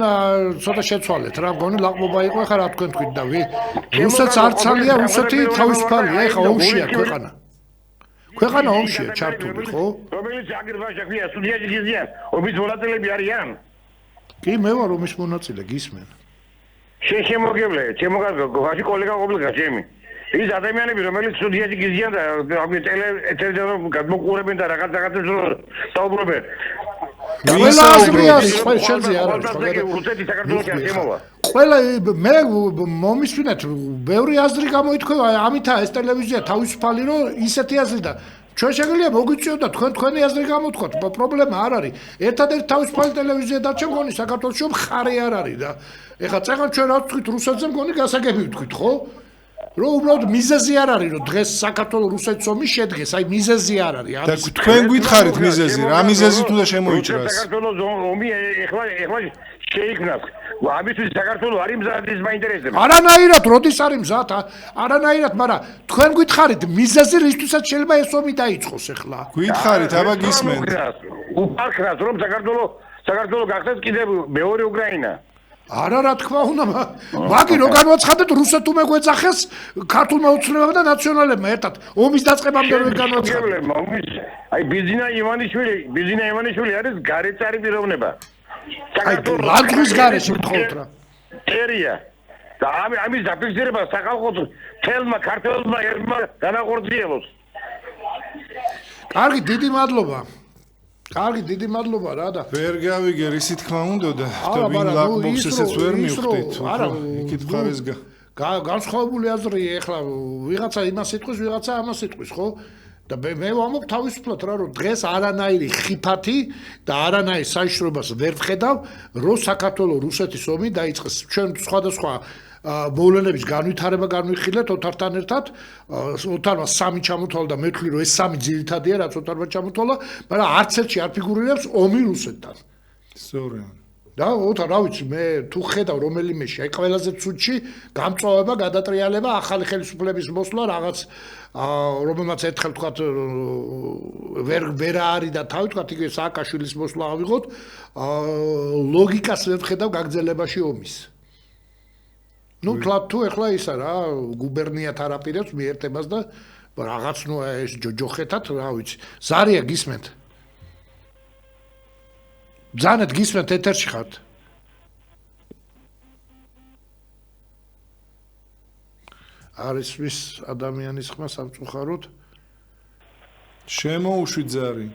ცოტა შეცვალეთ რა. მგონი ლაყმობა იყო ეხლა რა თქვენ თქვით და რუსეთს არცალია, რუსეთი თავისუფალია, ეხლა ომშია ქვეყანა. ქვეყანა ომშია ჩართული, ხო? რომელიც აგერბაშა ქვია, სტუდიაში გიზიან, ომის მონაწილეები არიან? კი მე ვარ ომის მონაწილე გისმენ შენ შემოგევლე ჩემო კარგო გაში კოლეგა ყოფილიყა ჩემი ის ადამიანები რომელიც სტუდიაში გიზიან და ამი ტელეეთერიდან გადმოყურებენ და რაღაცებს საუბრობენ ყველა აზრია შენზე არ არის რუსეთი საქართველოში არ შემოვა ყველა მე მომისვინეთ ბევრი აზრი გამოითქვება ამითა ეს ტელევიზია თავისუფალი რომ ისეთი აზრი და ჩვენ შეგიძლია მოგვიწიოთ და თქვენი აზრი გამოთქვათ, პრობლემა არ არის. ერთადერთი თავისუფალი ტელევიზია და ჩემ მგონი საქართველოში მხარე არ არის და ეხლა წეგან ჩვენ რა ვთქვით რუსეთზე მგონი გასაგები ვთქვით, ხო? რომ უბრალოდ მიზეზი არ არის, რომ დღეს საქართველოს რუსეთის ომი შედგეს, აი მიზეზი არ არის. და თქვენ გითხარით მიზეზი, რა მიზეზი თუ და შემოიჭრას? საქართველოს ომი ეხლა შეიქმნას. ამისთვის საქართველოს არის მზად მაინტერესებს. არანაირად, როდის არის მზად? არანაირად, მაგრამ თქვენ გითხარით მიზეზი რისთვისაც შეიძლება ეს ომი დაიწყოს ეხლა. გითხარით, აბა გისმენთ. უფარქრას რომ საქართველოს გახდეს კიდევ მეორე უკრაინა. არა რა თქმა უნდა, მაგი რო განვაცხადეთ რუსეთ თუ მეგვეძახეს ქართულმა უცნებმა და ნაციონალებმა ერთად ომის დაწყებამდე ვერ განვაცხადეთ. აი ბიზინა ივანიშვილი არის გარეწარი პიროვნება. აი ლანძღვის გარეშე გთხოვთ რა. ერია. და ამის დაფიქსირება სახალხო თელმა ქართველმა ერთმა განაღორციელოს. კარგი, დიდი მადლობა. კარგი, დიდი მადლობა რა და ვერ გავიგე ისი თქმა უნდა და ვინ ლაკბოქს ესეც ვერ მივხვდით. არა, იქით ხარეს განსხვავებული აზრია ეხლა ვიღაცა იმას იტყვის, ვიღაცა ამას იტყვის, ხო? და მე ვამბობ თავისუფლად რა, რომ დღეს არანაირი ხიფათი და არანაირ საიშრობას ვერ ვხედავ, რომ საქართველოს რუსეთის ომი დაიწყეს. ჩვენ სხვადასხვა მოვლენების განვითარება განვიხილეთ ოთართან ერთად, ოთარმა 3 ჩამოთვალა და მე ვთვლი, რომ ეს 3 ძირითადია, რაც ოთარმა ჩამოთვალა, მაგრამ არც ერთში არ ფიგურირებს ომი რუსეთთან. სწორია. და რა ვიცი მე თუ ხედავ რომელიმეში აი ყველაზე ცუდში გამწვავება გადატრიალება ახალი ხელისუფლების მოსვლა რაღაც რომელმაც ერთხელ თქვა ვერ არის და თავი თქვა იგივე სააკაშვილის მოსვლა ავიღოთ ლოგიკას ვერ ხედავ გაგრძელებაში ომის ну თლათ თუ ეხლა ისა რა გუბერნიათ არაპირებს მიერთებას და რაღაც ნუ ეს ჯოჯოხეთად რა ვიცი ზარია გისმენთ ბძანეთ გისმენთ ეთერში ხართ არის ვის ადამიანის ხმა სამწუხაროდ შემოუშვი ძარი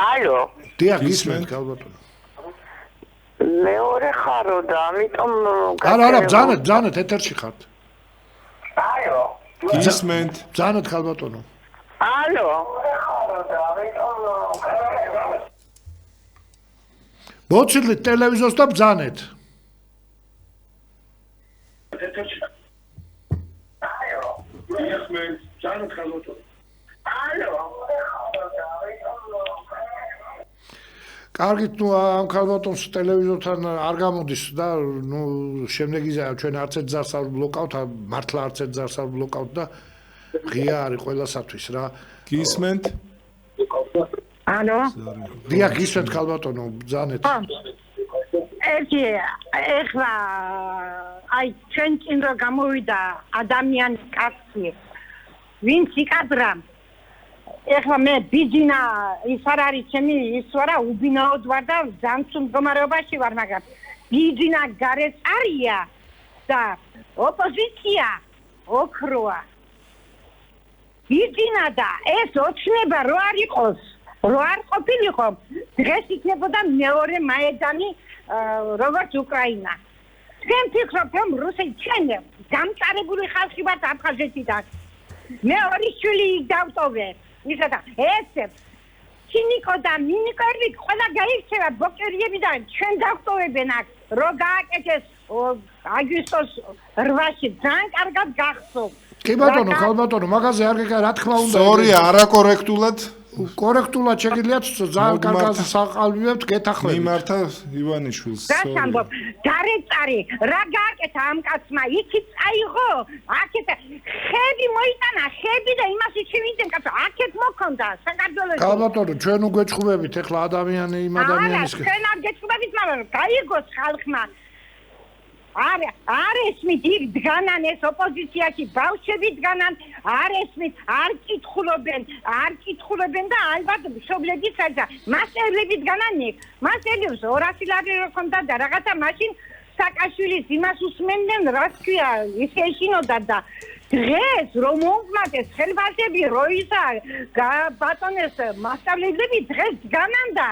ალო დიახ გისმენთ ალბათო მეორე ხარო და ამიტომ არა ბძანეთ ეთერში ხართ ალო გისმენთ ბძანეთ ხალბატონო ალო მოცილით ტელევიზორს და ბძანეთ კარგით ნუ ამ ხალბატონს ტელევიზორთან არ გამოდის და ნუ შემდეგი ჩვენ არც ერთ ზარს არ ბლოკავთ მართლა არც ერთ ზარს არ ბლოკავთ და ღია არის ყველასათვის რა გისმენთ ალო დიახ გისმენთ ხალბატონო ბძანეთ ერთი ეხლა აი ჩვენ წინ რო გამოვიდა ადამიანის კაცი ვინც იკადრა ეხლა მე ბიძინა ის არ არის ჩემი ის ვარა უბინაოდ ვარ და ძალიან მდგომარეობაში ვარ მაგრამ ბიძინა გარეთ არია და ოპოზიცია ოქროა ბიძინა და ეს ოცნება რო არ იყოს რო არ ყოფილიყო დღეს იქნებოდა მეორე მაედანი როგორც უკრაინა თქვენ ფიქრობთ რომ რუსეთი ჩვენ გამწარებული ხალხი ვართ აფხაზეთიდან მე ორი შვილი დავტოვე ისა და ეს ჩინიკო და მინიკოები ყველა გაიქცევა ბოկერიებიდან ჩვენ დავტოვებენ აქ რო გააკეთეს აგვისტოს 8-ში ძალიან კარგად გახსოვთ კი ბატონო ხალბატონო მაგაზე არ გეკა რა თქმა უნდა სორია არაკორექტულად კორექტულად შეგიძლიათ ძალიან კარგად საყალბიებთ გეთახმებით მიმართა ივანიშვილს გასამბობ დარეწარი რა გააკეთა ამ კაცმა იქით წაიღო აქეთ ხები მოიტანა ხები და იმას იჩივიდნენ კაცო აქეთ მოქონდა საქართველოში ხალბატონო ჩვენ უგვეჭხუბებით ეხლა ადამიანი იმ ადამიანის ჩვენ არ გეჭხუბებით მაგრამ გაიგოს ხალხმა არ ესმით იქ დგანან ეს ოპოზიციაში ბავშვები დგანან არ ესმით არ კითხულობენ და ალბათ მშობლებიც არა მასწავლებლები დგანან იქ მასწავლებლებს 200 ლარი რო ქონდა და რაღაცა მაშინ საკაშვილის იმას უსმენდნენ რაც ქვია ის ეშინოდა და დღეს რომ მომგმატეს ხელბაძები რო ისა ბატონეს მასწავლებლები დღეს დგანან და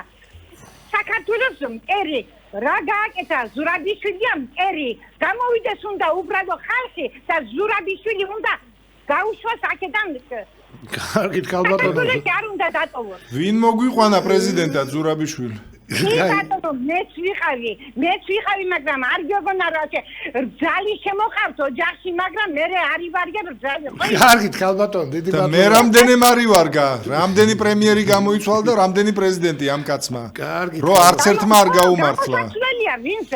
საქართველოს მტერი რა გააკეთა ზურაბიშვილია მტერი გამოვიდეს უნდა უბრალო ხალხი და ზურაბიშვილი უნდა გაუშვას აქედან კარგით ხალბატონო არ უნდა დატოვოს ვინ მოგვიყვანა პრეზიდენტად ზურაბიშვილი ბატონო მეც ვიყავი მაგრამ არ გეგონა რა რძალი შემოყავთ ოჯახში მაგრამ მე არ ივარგებ რძალი კარგით ხალბატონო დიდი და ბატონო მე რამდენი მარივარგა რამდენი პრემიერი გამოიცვალა და რამდენი პრეზიდენტი ამ კაცმა კარგით რო არც ერთმა არ გაუმართლა ვინც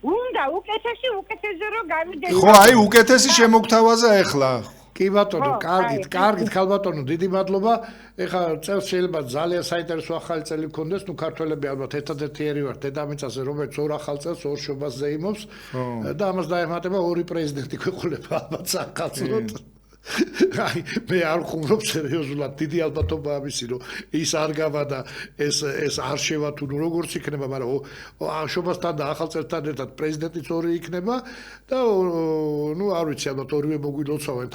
უნდა უკეთესი რო გავიდეს ხო აი უკეთესი შემოგთავაზა ეხლა კი ბატონო კარგით ხალბატონო დიდი მადლობა ეხლა წელს შეიძლება ძალიან საინტერესო ახალი წელი გქონდეს ნუ ქართველები ალბათ ერთადერთი ვართ დედამიწაზე რომელიც ორ ახალ წელს ორ შობას ზეიმობს და ამას დაემატება ორი პრეზიდენტი გვეყოლება ალბათ საქართველოს აი მე არ ხუმრობ სერიოზულად დიდი ალბათობა ამისი რომ ის არ გავა და ეს არ შევა თუ როგორც იქნება მაგრამ შობასთან და ახალ წელთან ერთად პრეზიდენტიც ორი იქნება და ნუ არ ვიცი ალბათ ორივე მოგვილოცავენ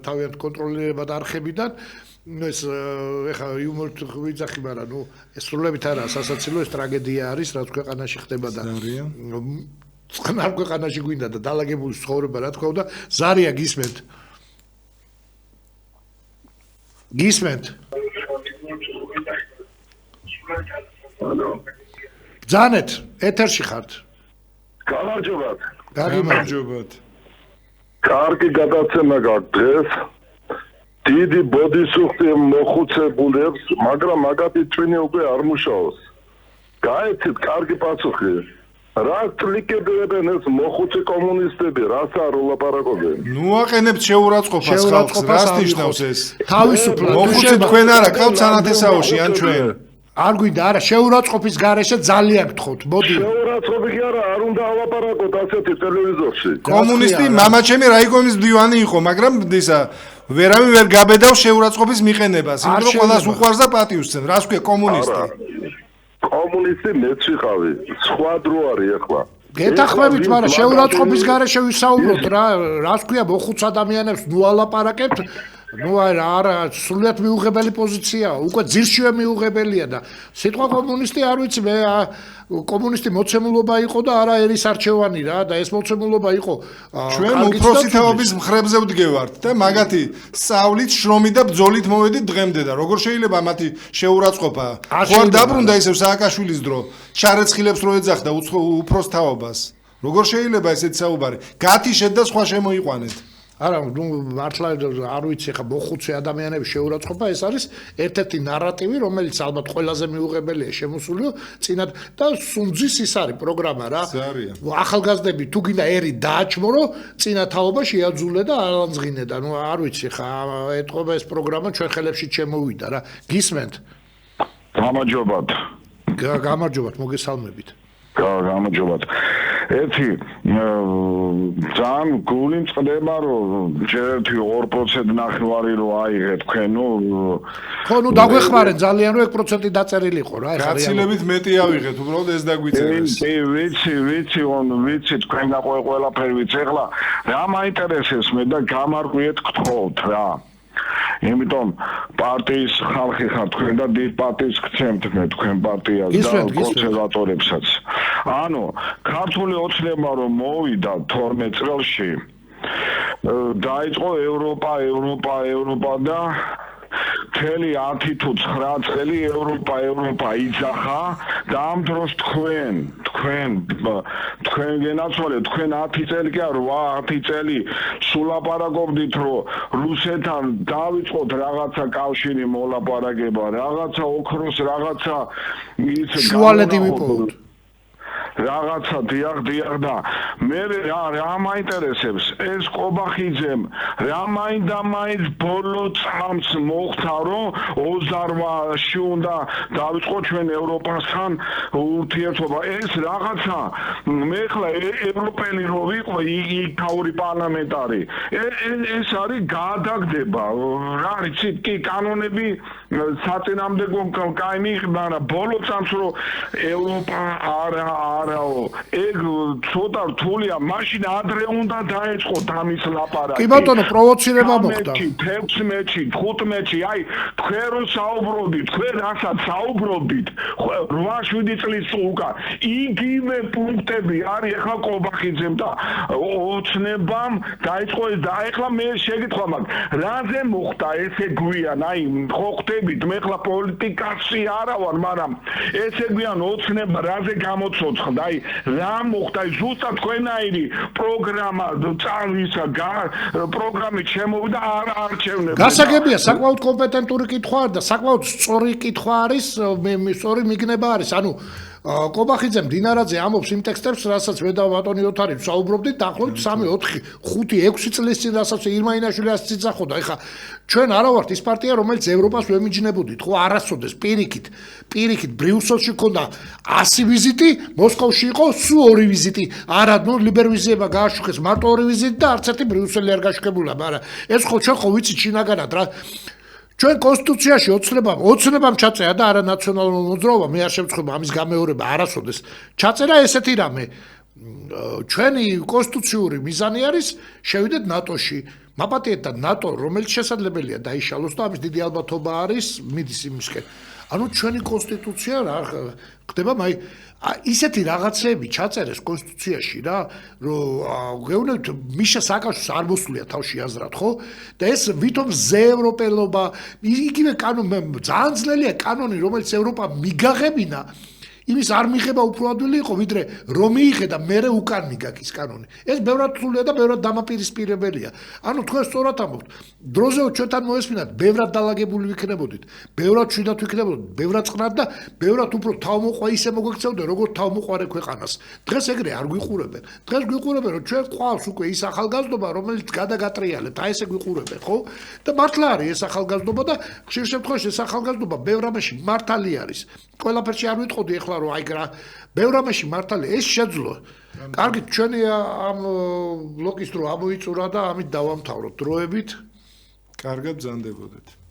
თავიანთ კონტროლირებად არხებიდან ეს ეხა იუმორით ვიძახი მაგრამ ნუ ეს სრულებით არა სასაცილო ეს ტრაგედია არის რაც ქვეყანაში ხდება და წყნარ ქვეყანაში გვინდა და დალაგებული ცხოვრება რა თქმა უნდა ზარია გისმენთ გისმენთ ბძანეთ ეთერში ხართ გამარჯობათ გამარჯობათ კარგი გადაცემა გაქვს დღეს დიდი ბოდისუხტი მოხუცებულებს, მაგრამ მაგათი ჩვენი უკვე არ მუშაობს. გაეცით კარგი პასუხი. რა კლიკებენ ეს მოხუცე კომუნისტები, რას არ ულაპარაკობენ? ნუ აყენებთ შეურაცხყოფას ხალხს, რას ნიშნავს ეს? თავისუფლად მოხუცე თქვენ არა ყავთ სანათესაოში ან ჩვენ? არ გვინდა არა შეურაცხყოფის გარეშე ძალიან გთხოვთ მოდი შეურაცხყოფი კი არა არ უნდა ალაპარაკოთ ასეთი ტელევიზორში. კომუნისტი მამაჩემი რაიკომის მდივანი იყო, მაგრამ ისა ვერავინ ვერ გაბედავს შეურაცხყოფის მიყენებას, იმიტომ რომ ყველას უყვარს და პატივს, რას ქვია კომუნისტი? კომუნისტი მეც ვიყავი, სხვა დრო არის ახლა. გეთახმებით, მაგრამ შეურაცხყოფის გარეშე ვისაუბროთ რა, რას ქვია მოხუც ადამიანებს ნუ ალაპარაკებთ, ნუ არა, სრულიად მიუღებელი პოზიციაა, უკვე ძირშივე მიუღებელია და სიტყვა კომუნისტი არ ვიცი, მე კომუნისტი მოცემულობა იყო და არა ერის არჩევანი რა და ეს მოცემულობა იყო ჩვენ უფროსი თაობის მხრებზე ვდგევართ და მაგათი სწავლით, შრომით და ბრძოლით მოვედით დღემდე და როგორ შეიძლება მათი შეურაცხყოფა? ხო არ დაბრუნდა ისევ სააკაშვილის დრო, ჩარეცხილებს რო ეძახდა უფროს თაობას. როგორ შეიძლება ესეთი საუბარი? გათიშეთ და სხვა შემოიყვანეთ. არა, ნუ მართლა არ ვიცი, ხა მოხუცე ადამიანების შეურაცხყოფა ეს არის ერთ-ერთი ნარატივი, რომელიც ალბათ ყველაზე მიუღებელია შემოსულიო წინათ და სუნძის ის არის პროგრამა რა. ახალგაზრდები თუ გინდა ერი დააჩმორო, წინა თაობა შეაძულე და ალანძღინე და ნუ არ ვიცი, ხა ეთყობა ეს პროგრამა ჩვენ ხელებში შემოვიდა რა. გისმენთ? გამარჯობათ. გამარჯობათ, მოგესალმებით. გამარჯობათ. ერთი ძალიან გული მწყდება რომ ჯერ 2% ნახევარი რო აიღე თქვენ ნუ ხო ნუ დაგვეხმარენ ძალიან რომ 1% დაწერილი იყო რა ეხლა გაცილებით მეტი ავიღეთ უბრალოდ ეს დაგვიწერეს ვიცი თქვენ ყველაფერი ვიცი ეხლა რა მაინტერესებს მე და გამარკვიეთ გთხოვთ რა იმიტომ პარტიის ხალხი ხარ თქვენ და დიდ პარტიის გცემთ მე თქვენ პარტიას და კონსერვატორებსაც. ანუ ქართული ოცნება რომ მოვიდა 12 წელში დაიწყო ევროპა და მთელი 10 თუ 9 წელი ევროპა იძახა და ამ დროს თქვენ გენაცვალეთ თქვენ 10 წელი კი არა 8 წელი სულაპარაკობდით რომ რუსეთთან დავიწყოთ რაღაცა კავშირი მოლაპარაკება რაღაცა ოქროს რაღაცა ის შუალედი ვიპოვოთ რაღაცა დიახ და მე რა მაინტერესებს ეს ყობახიძემ რა მაინდა-მაინც ბოლო წამს მოხდა რომ 28-ში უნდა დავიწყო ჩვენ ევროპასთან ურთიერთობა ეს რაღაცა მე ხლა ევროპელი რო ვიყო იქაური პარლამენტარი ეს არის გაადაგდება რა იცით კი კანონები საწინააღმდეგო კაი მიიღება მაგრამ ბოლო წამს რომ ევროპა არაო ეგ ცოტა რთულია მაშინ ადრე უნდა დაეწყოთ ამის ლაპარაკი კი ბატონო პროვოცირება მოხდა 16-ში 15-ში აი თქვენ რო საუბრობდით თქვენ რასაც საუბრობდით 8-7 წლის უკან იგივე პუნქტები არის ახლა ყობახიძემ და ოცნებამ დაიწყო ეს და ახლა მე შეგითხვა მაგ რაზე მოხდა ესე გვიან აი ხო ხდებით მე ახლა პოლიტიკაში არა ვარ მაგრამ ესე გვიან ოცნება რაზე გამოცოცხლდა აი რა მოხდა ზუსტად თქვენაირი პროგრამა წავისა პროგრამით შემოვიდა არ არჩევნები გასაგებია საკმაოდ კომპეტენტური კითხვა და საკმაოდ სწორი კითხვა არის მე სწორი მიგნება არის ანუ ყობახიძემ დინარაძე ამობს იმ ტექსტებს რასაც მე და ბატონი ოთარი საუბრობდით დაახლოებით 3 4 5 6 წლის წინ რასაც ირმაინაშვილი ასე ძახოდა ეხა ჩვენ არა ვართ ის პარტია რომელიც ევროპას ვემიჯნებოდით ხო არასოდეს პირიქით ბრიუსელში ქონდა 100 ვიზიტი მოსკოვში იყო სულ 2 ვიზიტი არა ნუ ლიბერვიზიება გააშუქეს მარტო 2 ვიზიტი და არც ერთი ბრიუსელი არ გაშუქებულა მაგრამ ეს ხო ჩვენ ხო ვიცით შინაგანად რა ჩვენ კონსტიტუციაში ოცნებამ ჩაწერა და არა ნაციონალურ მოძრაობამ მე არ შემწხვება ამის გამეორება არასოდეს ჩაწერა ესეთი რამე ჩვენი კონსტიტუციური მიზანი არის შევიდეთ ნატოში მაპატიეთ და ნატო რომელიც შესაძლებელია დაიშალოს და ამის დიდი ალბათობა არის მიდის იმისკენ ანუ ჩვენი კონსტიტუცია რა ხდება მაი ისეთი რაღაცები ჩაწერეს კონსტიტუციაში რა რომ გეუბნებით მიშა სააკაშვილს არ მოსულია თავში აზრად ხო და ეს ვითომ ზეევროპელობა იგივე კანონი ძალიან ძნელია კანონი რომელიც ევროპა მიგაღებინა იმის არ მიიღება უფრო ადვილი იყო, ვიდრე რომ მიიღე და მერე უკან მიგაკის კანონი. ეს ბევრად რთულია და ბევრად დამაპირისპირებელია. ანუ თქვენ სწორად ამბობთ. დროზე ჩვენთან მოესმინათ, ბევრად დალაგებული ვიქნებოდით, ბევრად შვიდად ვიქნებოდით, ბევრად წყნარად და ბევრად უფრო თავმოყვა ისე მოგვექცეოდეთ, როგორც თავმოყვარე ქვეყანას. დღეს ეგრე არ გვიყურებენ. დღეს გვიყურებენ, რომ ჩვენ ყავს უკვე ის ახალგაზრდობა, რომელიც გადაგატრიალებთ, აი ესე გვიყურებენ, ხო? და მართლა არის ეს ახალგაზრდობა და ხშირ შემთხვევაში ეს ახალგაზრდობა ბევრ რამეში მართალი არის. ყველაფერში არ ვიტყოდი ეხლა რომ აი რა ბევრ რამეში მართალი ეს შეძლო. კარგით, ჩვენი ამ ბლოკის დრო ამოიწურა და ამით დავამთავროთ დროებით. კარგად ბრძანდებოდეთ.